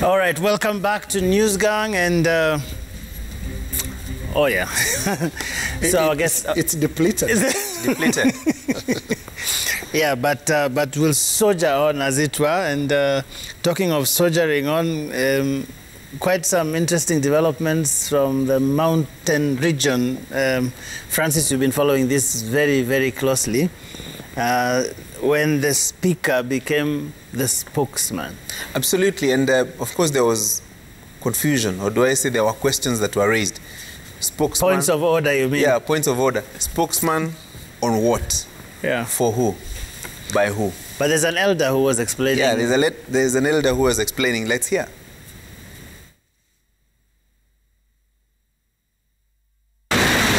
All right, welcome back to Newsgang, and oh yeah. So I guess it's depleted. It's depleted. Yeah, but we'll soldier on, as it were. And talking of soldiering on, quite some interesting developments from the mountain region. Francis, you've been following this very, very closely. When the speaker became the spokesman. Absolutely, and of course there was confusion, or do I say there were questions that were raised. Spokesman. Points of order, you mean? Yeah, points of order. Spokesman on what? Yeah. For who? By who? But there's an elder who was explaining. Yeah, there's an elder who was explaining. Let's hear.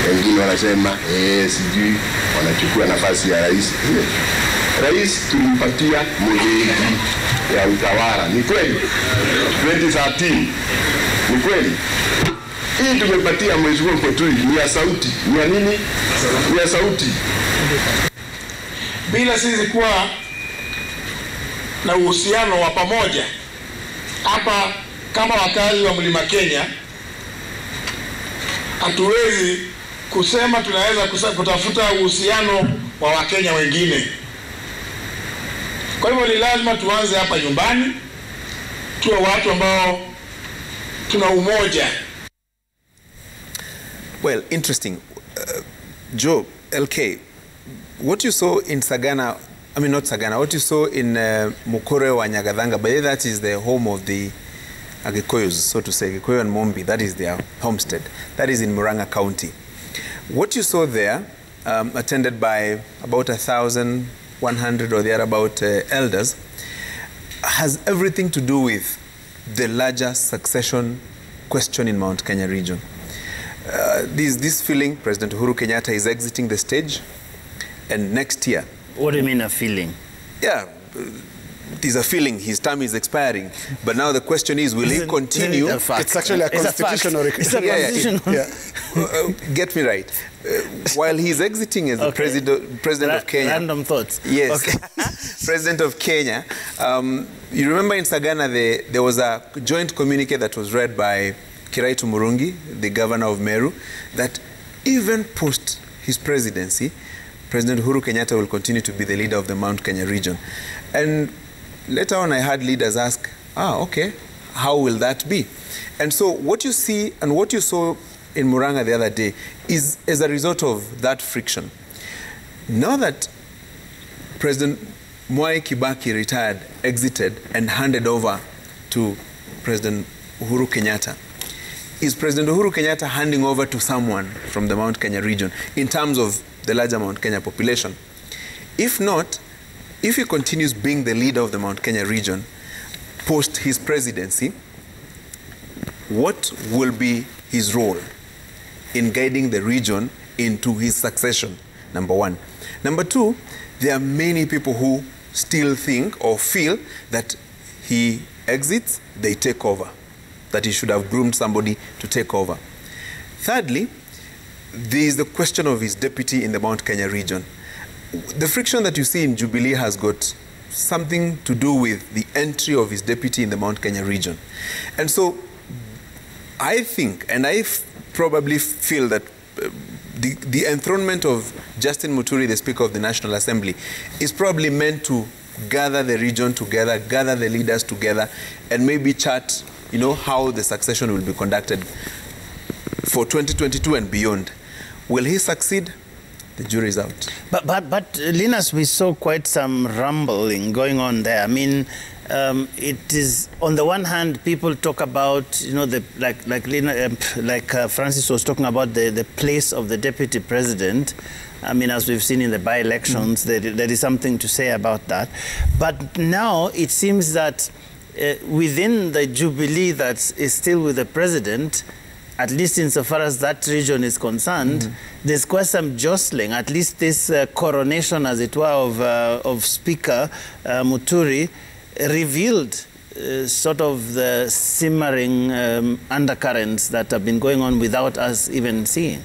Wengine wanasema sijui wanachukua nafasi ya rais. Rais tulimpatia mwenyeji ya utawala. Ni kweli? 2013. Ni kweli? Hii tumepatia mheshimiwa Mpotui ni ya sauti. Ni ya nini? Ni ya sauti. Bila sisi kuwa na uhusiano wa pamoja hapa kama wakazi wa Mlima Kenya, hatuwezi kusema tunaweza kutafuta uhusiano wa Wakenya wengine. Kwa hivyo ni lazima tuanze hapa nyumbani, tuwe watu ambao tuna umoja. Well, interesting. Joe, LK, what you saw in Sagana, I mean not Sagana, what you saw in Mukure wa Nyagadhanga, but that is the home of the Agikoyos, so to say, Agikoyo and Mombi, that is their homestead. That is in Murang'a County. What you saw there, attended by about 1,100 or thereabout elders, has everything to do with the larger succession question in Mount Kenya region. This feeling, President Uhuru Kenyatta is exiting the stage, and next year. What do you mean a feeling? Yeah, it is a feeling. His term is expiring, but now the question is, will he continue? It's actually a constitutional requirement. Get me right. While he's exiting as the president of Kenya. Random thoughts. Yes. Okay. President of Kenya. You remember in Sagana there was a joint communique that was read by Kiraitu Murungi, the governor of Meru, that even post his presidency, President Uhuru Kenyatta will continue to be the leader of the Mount Kenya region. And later on I heard leaders ask, okay, how will that be? And so what you see and what you saw in Murang'a the other day is as a result of that friction. Now that President Mwai Kibaki retired, exited, and handed over to President Uhuru Kenyatta, is President Uhuru Kenyatta handing over to someone from the Mount Kenya region in terms of the larger Mount Kenya population? If not, if he continues being the leader of the Mount Kenya region post his presidency, what will be his role in guiding the region into his succession? Number one. Number two, there are many people who still think or feel that he exits, they take over, that he should have groomed somebody to take over. Thirdly, there is the question of his deputy in the Mount Kenya region. The friction that you see in Jubilee has got something to do with the entry of his deputy in the Mount Kenya region. And so I think, and I probably feel that the enthronement of Justin Muturi, the Speaker of the National Assembly, is probably meant to gather the region together, gather the leaders together, and maybe chart, how the succession will be conducted for 2022 and beyond. Will he succeed? The jury is out. But Linus, we saw quite some rumbling going on there. I mean, it is on the one hand, people talk about, like Francis was talking about the place of the deputy president. I mean, as we've seen in the by-elections, there is something to say about that. But now it seems that within the Jubilee that is still with the president, at least insofar as that region is concerned, there's quite some jostling. At least this coronation, as it were, of Speaker Muturi revealed sort of the simmering undercurrents that have been going on without us even seeing.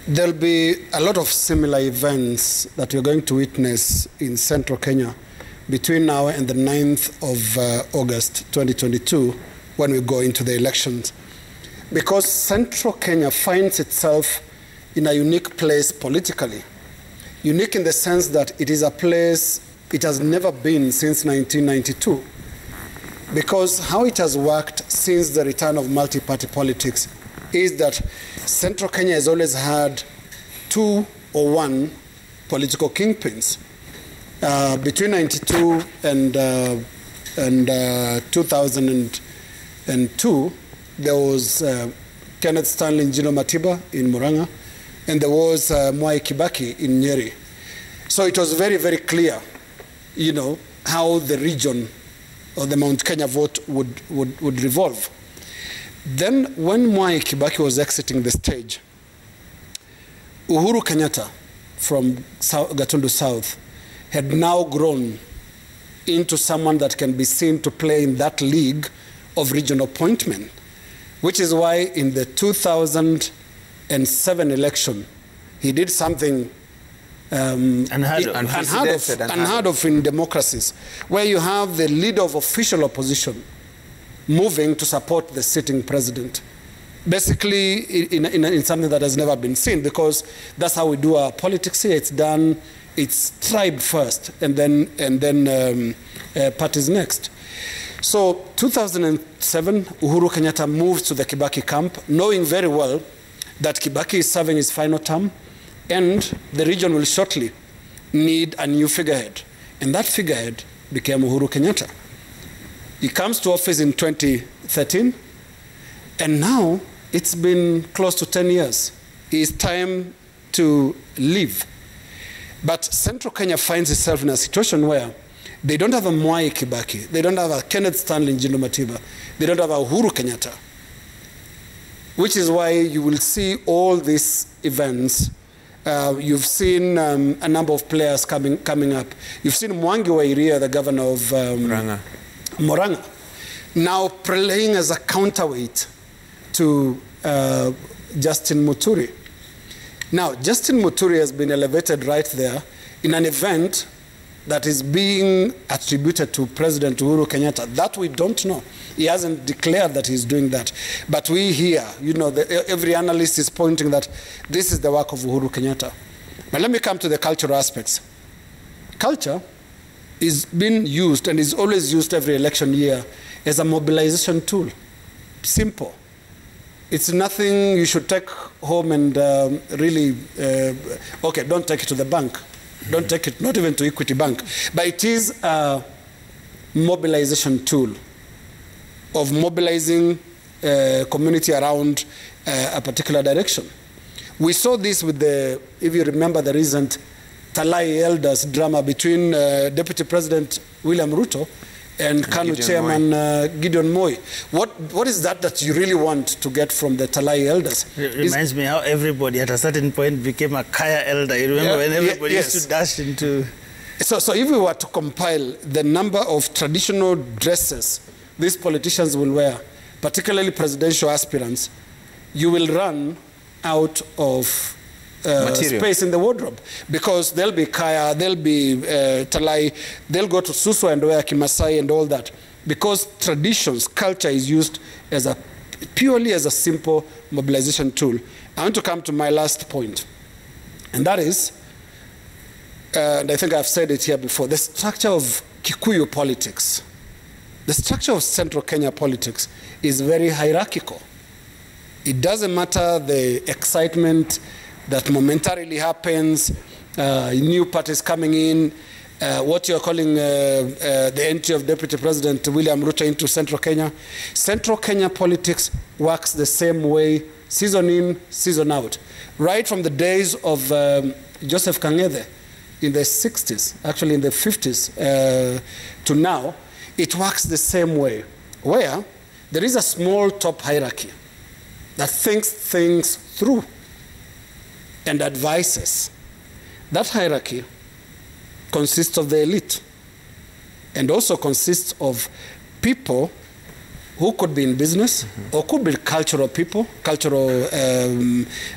There'll be a lot of similar events that we're going to witness in central Kenya between now and the 9th of August 2022, when we go into the elections. Because central Kenya finds itself in a unique place politically. Unique in the sense that it is a place it has never been since 1992. Because how it has worked since the return of multi-party politics is that central Kenya has always had 2 or 1 political kingpins. Between 92 and 2002, there was Kenneth Stanley Njino Matiba in Murang'a, and there was Mwai Kibaki in Nyeri. So it was very, very clear, you know, how the region or the Mount Kenya vote would revolve. Then when Mwai Kibaki was exiting the stage, Uhuru Kenyatta from Gatundu South had now grown into someone that can be seen to play in that league of regional appointment, which is why in the 2007 election, he did something unheard of in democracies, where you have the leader of official opposition moving to support the sitting president. Basically, in something that has never been seen, because that's how we do our politics here. It's tribe first, and then parties next. So 2007, Uhuru Kenyatta moves to the Kibaki camp, knowing very well that Kibaki is serving his final term, and the region will shortly need a new figurehead. And that figurehead became Uhuru Kenyatta. He comes to office in 2013, and now it's been close to 10 years. It's time to leave. But Central Kenya finds itself in a situation where they don't have a Mwai Kibaki, they don't have a Kenneth Stanley Njino Matiba, they don't have a Uhuru Kenyatta, which is why you will see all these events. You've seen a number of players coming up. You've seen Mwangi wa Iria, the governor of Murang'a, now playing as a counterweight to Justin Muturi. Now, Justin Muturi has been elevated right there in an event that is being attributed to President Uhuru Kenyatta. That we don't know. He hasn't declared that he's doing that. But we hear, you know, every analyst is pointing that this is the work of Uhuru Kenyatta. But let me come to the cultural aspects. Culture is being used, and is always used every election year, as a mobilization tool. Simple. It's nothing you should take home and really, okay, don't take it to the bank. Don't take it, not even to Equity Bank. But it is a mobilization tool of mobilizing community around a particular direction. We saw this with the, if you remember the recent Talai Elders drama between Deputy President William Ruto and KANU Chairman Gideon Moi. What is that you really want to get from the Talai Elders? It reminds me how everybody at a certain point became a Kaya Elder. You remember when everybody used to dash into... So if we were to compile the number of traditional dresses these politicians will wear, particularly presidential aspirants, you will run out of space in the wardrobe, because there'll be Kaya, there'll be Talai, they'll go to Suswa and wear Kimasai and all that, because traditions, culture is used as purely as a simple mobilization tool. I want to come to my last point, and that is, and I think I've said it here before, the structure of Kikuyu politics, the structure of Central Kenya politics is very hierarchical. It doesn't matter the excitement that momentarily happens, new parties coming in, what you're calling the entry of Deputy President William Ruto into Central Kenya. Central Kenya politics works the same way, season in, season out. Right from the days of Joseph Kang'ethe in the 60s, actually in the 50s to now, it works the same way, where there is a small top hierarchy that thinks things through and advises. That hierarchy consists of the elite and also consists of people who could be in business or could be cultural people, cultural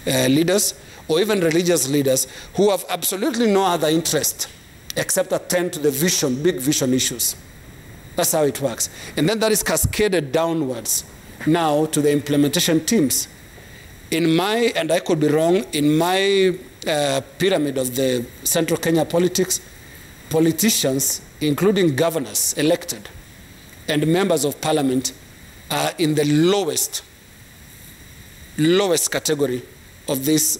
leaders, or even religious leaders who have absolutely no other interest except attend to the vision, big vision issues. That's how it works. And then that is cascaded downwards now to the implementation teams. In my, and I could be wrong, in my pyramid of the Central Kenya politics, politicians, including governors elected and members of parliament, are in the lowest category of this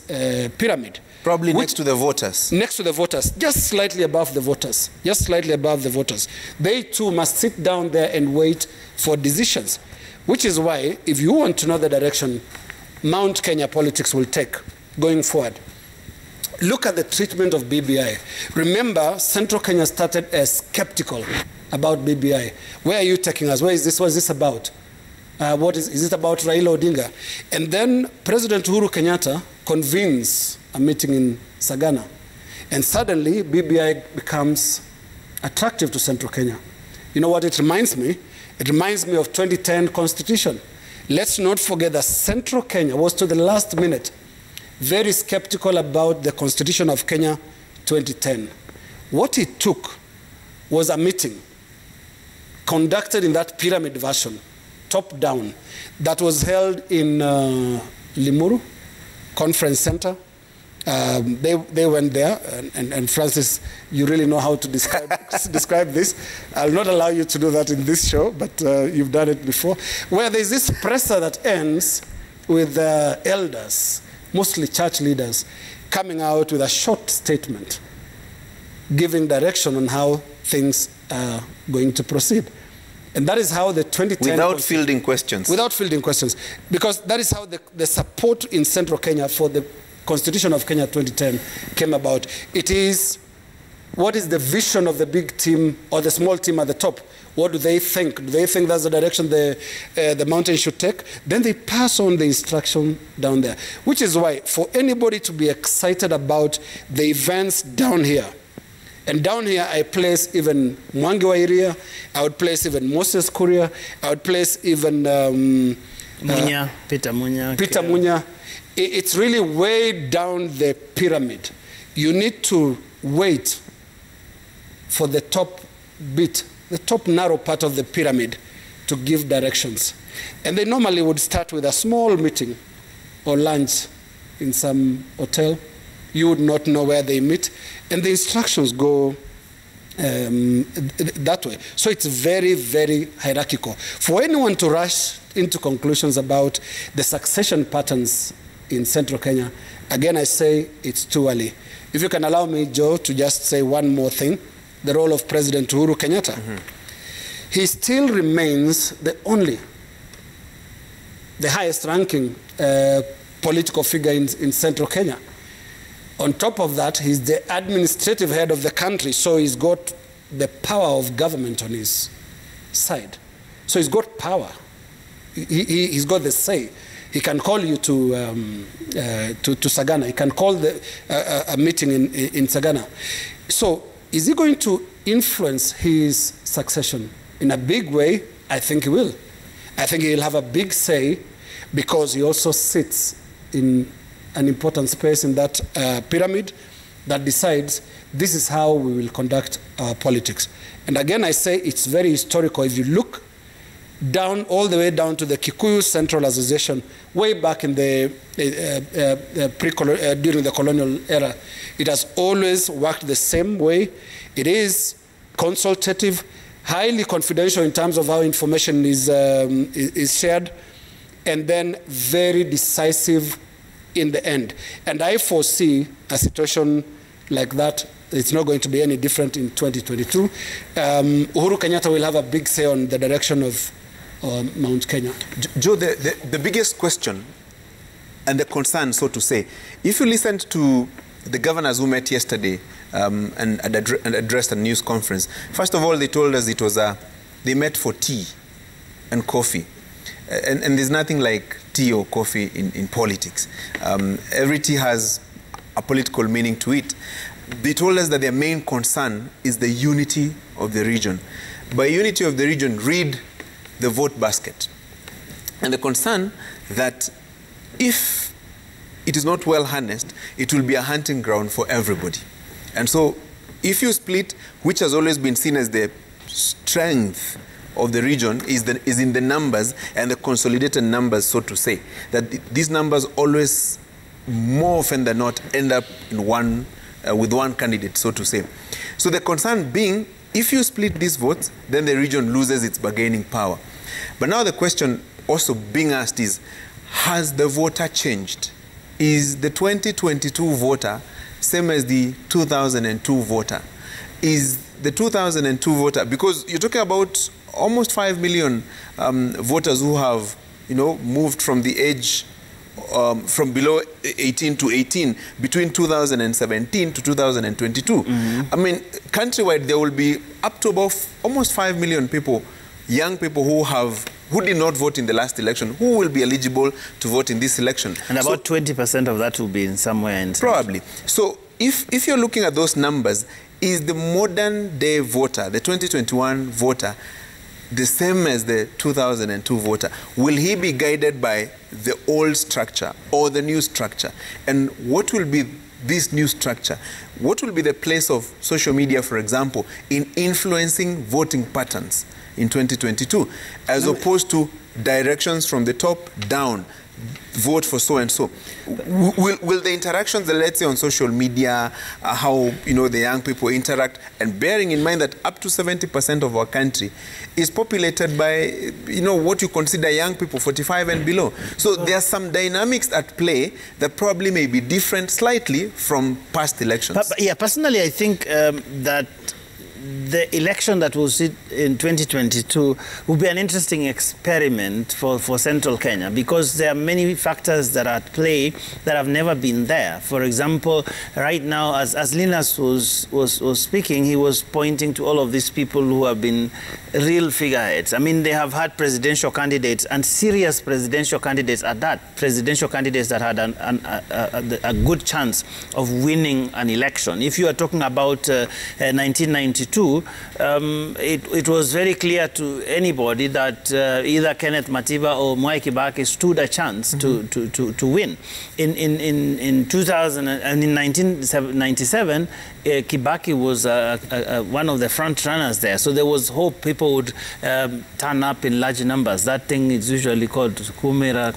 pyramid. Probably next to the voters. Next to the voters, just slightly above the voters, just slightly above the voters. They too must sit down there and wait for decisions, which is why, if you want to know the direction Mount Kenya politics will take going forward, look at the treatment of BBI. Remember, Central Kenya started as skeptical about BBI. Where are you taking us? What is this about? Is it about Raila Odinga? And then President Uhuru Kenyatta convenes a meeting in Sagana. And suddenly, BBI becomes attractive to Central Kenya. You know what it reminds me? It reminds me of 2010 Constitution. Let's not forget that Central Kenya was to the last minute very skeptical about the Constitution of Kenya 2010. What it took was a meeting conducted in that pyramid version, top down, that was held in Limuru Conference Center. They went there, and Francis, you really know how to describe this. I'll not allow you to do that in this show, but you've done it before, where there's this presser that ends with elders, mostly church leaders, coming out with a short statement, giving direction on how things are going to proceed. And that is how the 2010... Without fielding questions. Without fielding questions. Because that is how the support in Central Kenya for the Constitution of Kenya 2010 came about. It is, what is the vision of the big team or the small team at the top? What do they think? Do they think that's the direction the mountain should take? Then they pass on the instruction down there. Which is why, for anybody to be excited about the events down here, and down here I place even Mwangi wa Iria, I would place even Moses Kuria, I would place even Peter Munya. It's really way down the pyramid. You need to wait for the top bit, the top narrow part of the pyramid, to give directions. And they normally would start with a small meeting or lunch in some hotel. You would not know where they meet. And the instructions go that way. So it's very, very hierarchical. For anyone to rush into conclusions about the succession patterns in Central Kenya, again I say it's too early. If you can allow me, Joe, to just say one more thing, the role of President Uhuru Kenyatta. He still remains the highest ranking political figure in Central Kenya. On top of that, he's the administrative head of the country, so he's got the power of government on his side. So he's got power. He's got the say. He can call you to Sagana. He can call a meeting in Sagana. So is he going to influence his succession? In a big way, I think he will. I think he'll have a big say because he also sits in an important space in that pyramid that decides this is how we will conduct our politics. And again, I say it's very historical. If you look down, all the way down to the Kikuyu Central Association, way back in the during the colonial era, it has always worked the same way. It is consultative, highly confidential in terms of how information is shared, and then very decisive in the end. And I foresee a situation like that. It's not going to be any different in 2022. Uhuru Kenyatta will have a big say on the direction of Mount Kenya. Joe, the biggest question and the concern, so to say, if you listened to the governors who met yesterday and addressed a news conference, first of all, they told us it was they met for tea and coffee. And there's nothing like tea or coffee in politics. Every tea has a political meaning to it. They told us that their main concern is the unity of the region. By unity of the region, read the vote basket. And the concern that if it is not well harnessed, it will be a hunting ground for everybody. And so if you split, which has always been seen as the strength of the region, is in the numbers and the consolidated numbers, so to say, that these numbers always, more often than not, end up in with one candidate, so to say. So the concern being, if you split these votes, then the region loses its bargaining power. But now the question also being asked is, has the voter changed? Is the 2022 voter same as the 2002 voter? Is the 2002 voter, because you're talking about almost 5 million voters who have, moved from the age from below 18 to 18 between 2017 to 2022. I mean, countrywide, there will be up to about almost 5 million people, young people who did not vote in the last election, who will be eligible to vote in this election. And about 20% of that will be in somewhere in probably. So if you're looking at those numbers, is the modern day voter, the 2021 voter, the same as the 2002 voter? Will he be guided by the old structure or the new structure? And what will be this new structure? What will be the place of social media, for example, in influencing voting patterns in 2022, as opposed to directions from the top down? Vote for so and so. Will the interactions, let's say on social media, how the young people interact, and bearing in mind that up to 70% of our country is populated by what you consider young people, 45 and below. So there are some dynamics at play that probably may be different slightly from past elections. Yeah, personally, I think that the election that will sit in 2022 will be an interesting experiment for central Kenya, because there are many factors that are at play that have never been there. For example, right now, as Linus was speaking, he was pointing to all of these people who have been real figureheads. I mean, they have had presidential candidates, and serious presidential candidates at that, presidential candidates that had a good chance of winning an election. If you are talking about 1992, it was very clear to anybody that either Kenneth Matiba or Mwai Kibaki stood a chance to win. In 2000 and in 1997, Kibaki was one of the front runners there, so there was hope people would turn up in large numbers. That thing is usually called kumera.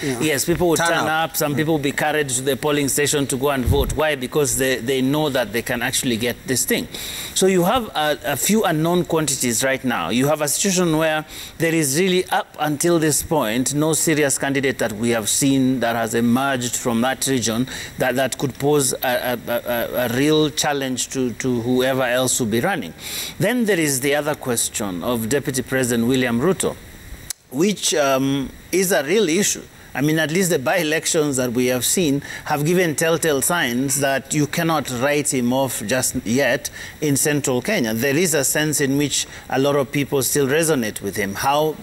Yeah. Yes, people would turn up. Some people would be carried to the polling station to go and vote. Why? Because they know that they can actually get this thing. So you have a few unknown quantities right now. You have a situation where there is really, up until this point, no serious candidate that we have seen that has emerged from that region that could pose a real challenge to whoever else will be running. Then there is the other question of Deputy President William Ruto, which is a real issue. I mean, at least the by-elections that we have seen have given telltale signs that you cannot write him off just yet in central Kenya. There is a sense in which a lot of people still resonate with him. How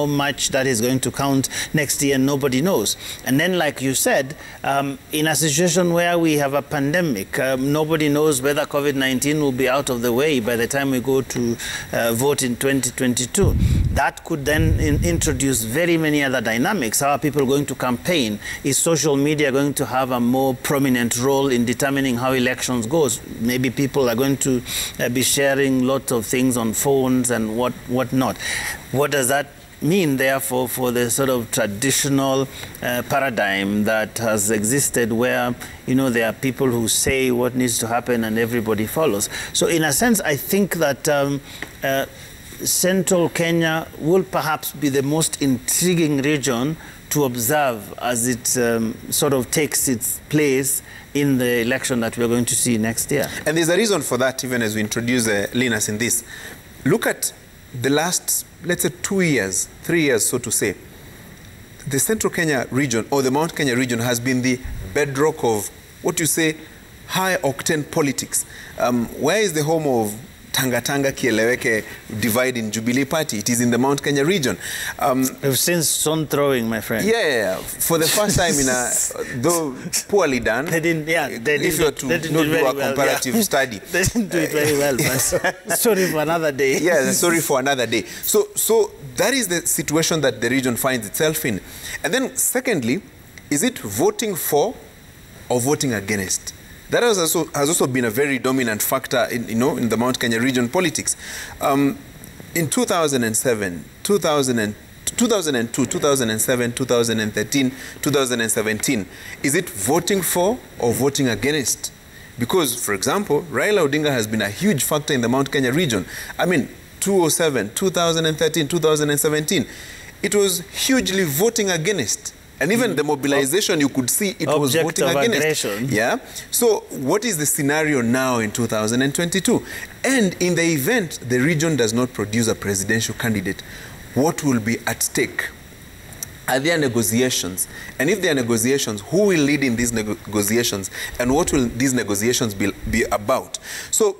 much that is going to count next year, nobody knows. And then, like you said, in a situation where we have a pandemic, nobody knows whether COVID-19 will be out of the way by the time we go to vote in 2022. That could then introduce very many other dynamics. How are people going to campaign? Is social media going to have a more prominent role in determining how elections goes? Maybe people are going to be sharing lots of things on phones and what not. What does that mean, therefore, for the sort of traditional paradigm that has existed where, there are people who say what needs to happen and everybody follows? So in a sense, I think that central Kenya will perhaps be the most intriguing region to observe as it sort of takes its place in the election that we're going to see next year. And there's a reason for that, even as we introduce Linus in this. Look at the last, let's say, 3 years, so to say. The central Kenya region, or the Mount Kenya region, has been the bedrock of what you say high-octane politics. Where is the home of Tanga Kieleweke divide in Jubilee Party? It is in the Mount Kenya region. We've seen stone throwing, my friend. Yeah, for the first time in a, though poorly done. They didn't, if you were to not do a comparative study. They didn't do it very well, but sorry for another day. Yeah, sorry for another day. So that is the situation that the region finds itself in. And then secondly, is it voting for or voting against? That has also been a very dominant factor in the Mount Kenya region politics. In 2007, 2002, 2007, 2013, 2017, is it voting for or voting against? Because, for example, Raila Odinga has been a huge factor in the Mount Kenya region. I mean, 2007, 2013, 2017, it was hugely voting against. And even the mobilization, you could see it was voting against. Aggression. Yeah. So what is the scenario now in 2022? And in the event the region does not produce a presidential candidate, what will be at stake? Are there negotiations? And if there are negotiations, who will lead in these negotiations? And what will these negotiations be about? So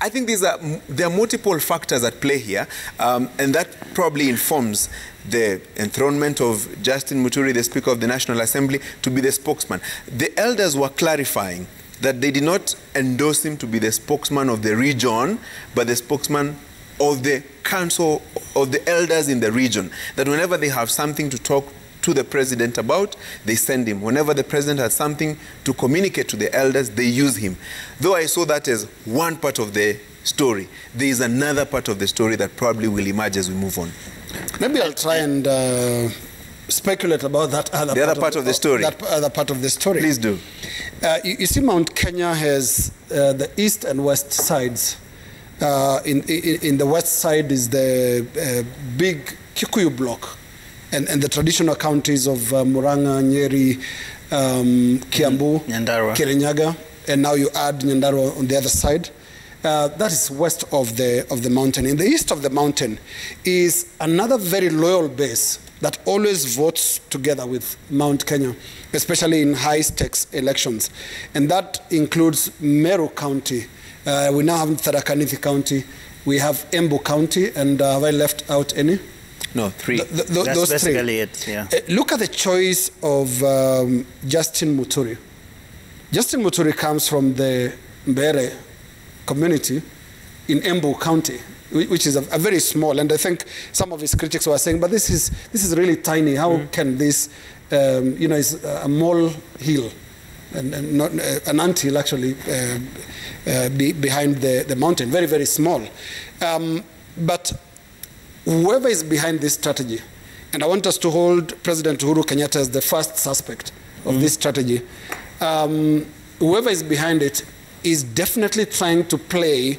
I think there are multiple factors at play here, and that probably informs the enthronement of Justin Muturi, the Speaker of the National Assembly, to be the spokesman. The elders were clarifying that they did not endorse him to be the spokesman of the region, but the spokesman of the council of the elders in the region. That whenever they have something to talk to the president about, they send him. Whenever the president has something to communicate to the elders, they use him. Though I saw that as one part of the story, there is another part of the story that probably will emerge as we move on. Maybe I'll try and speculate about that other part of the story. That other part of the story. Please do. You see, Mount Kenya has the east and west sides. In the west side is the big Kikuyu block, and the traditional counties of Murang'a, Nyeri, Kiambu, Kirinyaga, and now you add Nyandarua on the other side. That is west of the mountain. In the east of the mountain is another very loyal base that always votes together with Mount Kenya, especially in high-stakes elections. And that includes Meru County. We now have Tharaka-Nithi County. We have Embu County. And have I left out any? No, 3. That's those basically 3. it, yeah. Look at the choice of Justin Muturi. Justin Muturi comes from the Mbere community in Embu County, which is a very small, and I think some of his critics were saying, but this is really tiny. How can this, it's a mole hill, and not an anthill actually behind the mountain, very, very small. But whoever is behind this strategy, and I want us to hold President Uhuru Kenyatta as the first suspect of this strategy, whoever is behind it is definitely trying to play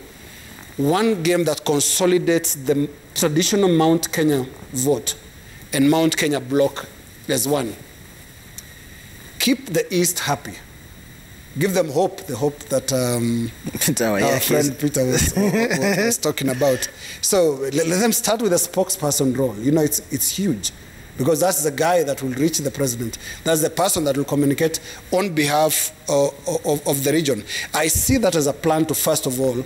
one game that consolidates the traditional Mount Kenya vote and Mount Kenya bloc as one. Keep the East happy. Give them hope, the hope that our friend Peter was talking about. So let them start with a spokesperson role. You know, it's huge, because that's the guy that will reach the president. That's the person that will communicate on behalf of the region. I see that as a plan to, first of all,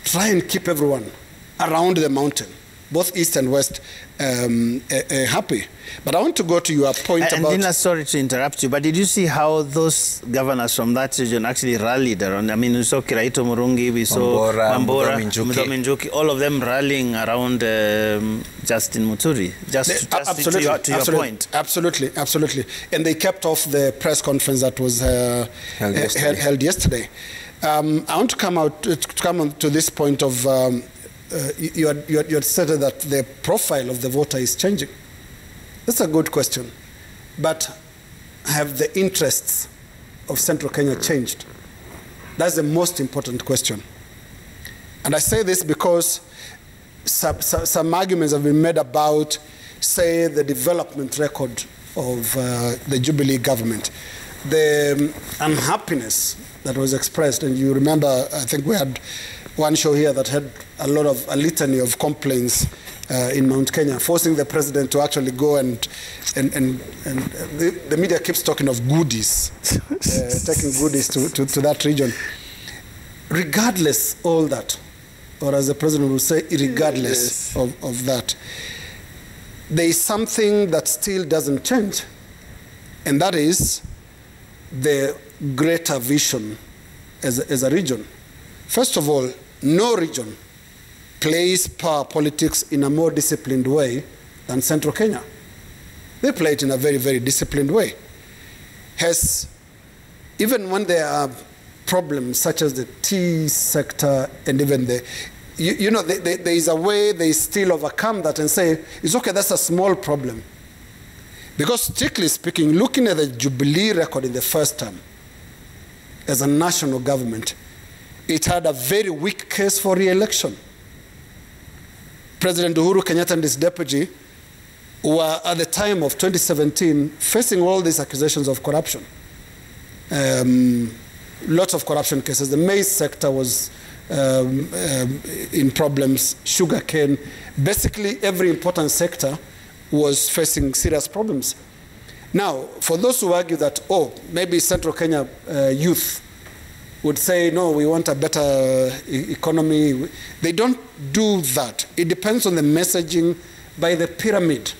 try and keep everyone around the mountain, both east and west, happy. But I want to go to your point about... And Dina, sorry to interrupt you, but did you see how those governors from that region actually rallied around? I mean, we saw Kiraitu Murungi, we saw Mambora, Muthomi, all of them rallying around Justin Muturi, to your point. Absolutely. And they kept off the press conference that was held yesterday. I want to come on to this point of... you had said that the profile of the voter is changing. That's a good question. But have the interests of Central Kenya changed? That's the most important question. And I say this because some arguments have been made about, say, the development record of the Jubilee government. The unhappiness that was expressed, and you remember, I think we had one show here that had a litany of complaints in Mount Kenya, forcing the president to actually go and the media keeps talking of goodies, taking goodies to that region. Regardless all that, or as the president would say, regardless of that, there is something that still doesn't change, and that is the greater vision as a region. First of all, no region plays power politics in a more disciplined way than Central Kenya. They play it in a very, very disciplined way. Even when there are problems such as the tea sector and even the, you know, there is a way they still overcome that and say, it's okay, that's a small problem. Because strictly speaking, looking at the Jubilee record in the first term, as a national government, it had a very weak case for re-election. President Uhuru Kenyatta and his deputy were, at the time of 2017, facing all these accusations of corruption. Lots of corruption cases. The maize sector was in problems, sugarcane. Basically, every important sector was facing serious problems. Now, for those who argue that, oh, maybe Central Kenya youth would say, no, we want a better economy. They don't do that. It depends on the messaging by the pyramid,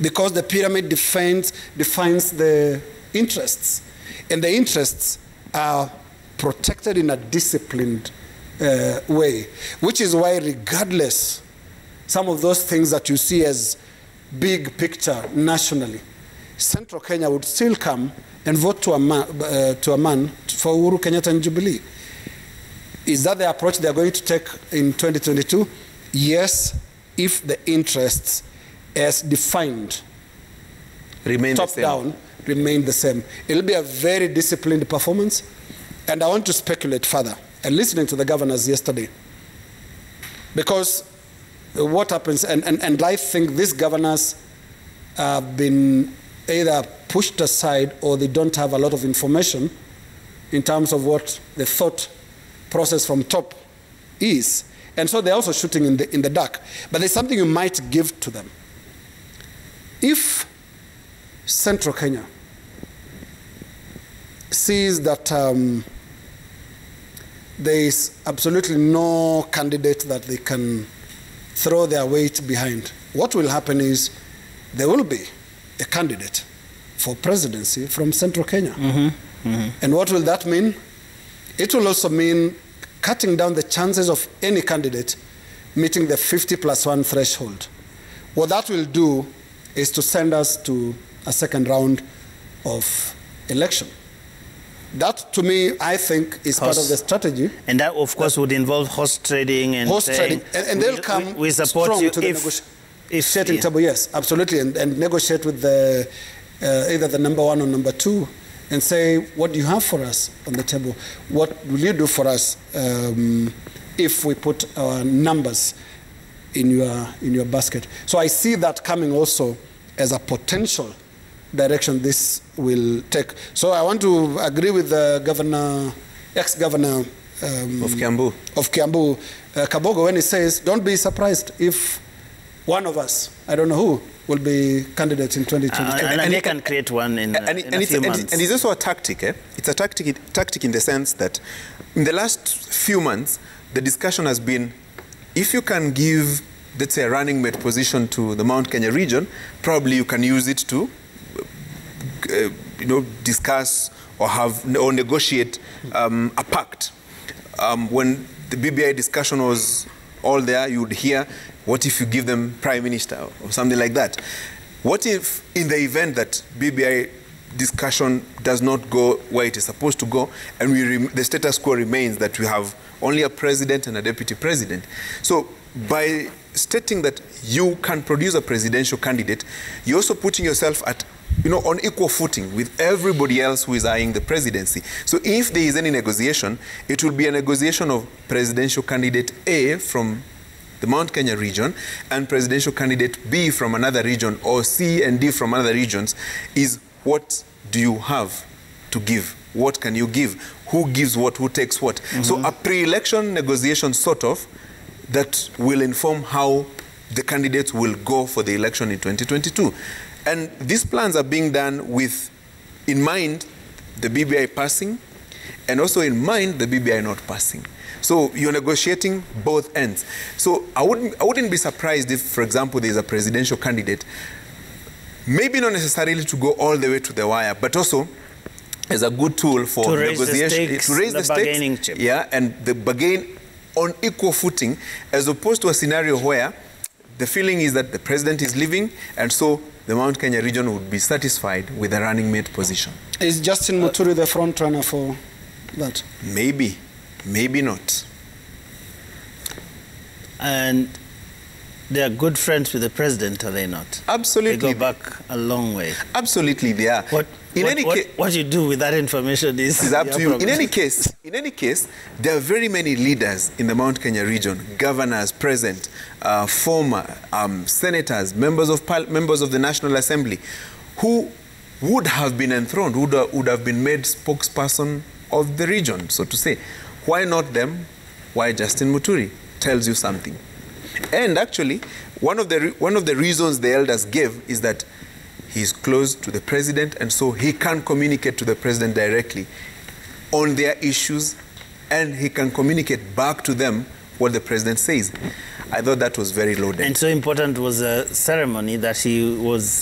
because the pyramid defines the interests. And the interests are protected in a disciplined way, which is why regardless, some of those things that you see as big picture nationally, Central Kenya would still come and vote to a man for Uhuru Kenyatta and Jubilee. Is that the approach they are going to take in 2022? Yes, if the interests as defined, remain top down, remain the same. It'll be a very disciplined performance. And I want to speculate further. And listening to the governors yesterday, because what happens, and I think these governors have been either pushed aside or they don't have a lot of information in terms of what the thought process from top is. And so they're also shooting in the dark. But there's something you might give to them. If Central Kenya sees that there is absolutely no candidate that they can throw their weight behind, what will happen is there will be a candidate for presidency from Central Kenya. And what will that mean? It will also mean cutting down the chances of any candidate meeting the 50+1 threshold. What that will do is to send us to a second round of election. That, to me, I think, is part of the strategy. And that, of course, would involve horse trading and trading. And they'll come we support strong you to the negotiating table. Yes, absolutely. And negotiate with the, either the number one or number two and say, what do you have for us on the table? What will you do for us if we put our numbers in your basket? So I see that coming also as a potential direction this will take. So I want to agree with the governor, ex-governor of Kiambu, Kabogo, when he says, don't be surprised if one of us, I don't know who, will be candidate in 2022. And they can create one in a few months. And it's also a tactic. It's a tactic in the sense that in the last few months, the discussion has been, if you can give, let's say, a running mate position to the Mount Kenya region, probably you can use it to discuss or negotiate a pact. When the BBI discussion was all there, you would hear, what if you give them prime minister or something like that? What if, in the event that BBI discussion does not go where it is supposed to go, and the status quo remains that we have only a president and a deputy president? So by stating that you can produce a presidential candidate, you're also putting yourself at on equal footing with everybody else who is eyeing the presidency. So if there is any negotiation, it will be a negotiation of presidential candidate A from the Mount Kenya region and presidential candidate B from another region, or C and D from other regions. Is what do you have to give? What can you give? Who gives what? Who takes what? So a pre-election negotiation sort of that will inform how the candidates will go for the election in 2022. And these plans are being done with, in mind, the BBI passing, and also in mind, the BBI not passing. So you're negotiating both ends. So I wouldn't be surprised if, for example, there's a presidential candidate, maybe not necessarily to go all the way to the wire, but also as a good tool for negotiation, to raise the bargaining stakes, chip. yeah, and the bargain on equal footing, as opposed to a scenario where the feeling is that the president is leaving, and so the Mount Kenya region would be satisfied with a running mate position. Is Justin Muturi the front runner for that? Maybe, maybe not. And they are good friends with the president, are they not? Absolutely. They go back a long way. Absolutely, they are. What you do with that information is up to you. In any case, there are very many leaders in the Mount Kenya region, governors present, former senators, members of the National Assembly, who would have been enthroned, would have been made spokesperson of the region, so to say. Why not them? Why Justin Muturi? Tells you something. And actually, one of the reasons the elders gave is that he's close to the president, and so he can communicate to the president directly on their issues, and he can communicate back to them what the president says. I thought that was very loaded. And so important was a ceremony that he was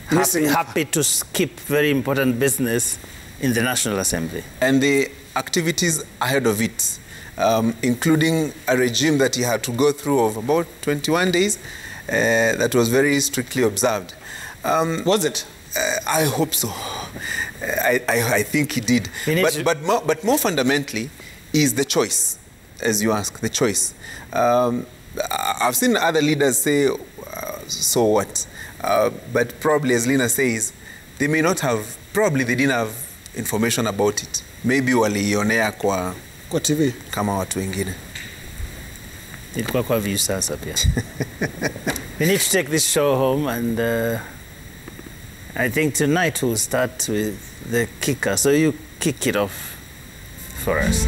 happy to skip very important business in the National Assembly. And the activities ahead of it, including a regime that he had to go through of about 21 days, that was very strictly observed. Was it? I hope so. I think he did. But more fundamentally is the choice, as you ask, the choice. I've seen other leaders say, so what? But probably, as Lina says, they may not have, probably they didn't have information about it. Maybe walionea kwa TV kama watu wengine. Ilikuwa kwa view sasa pia. We need to take this show home, and I think tonight we'll start with the kicker. So you kick it off for us.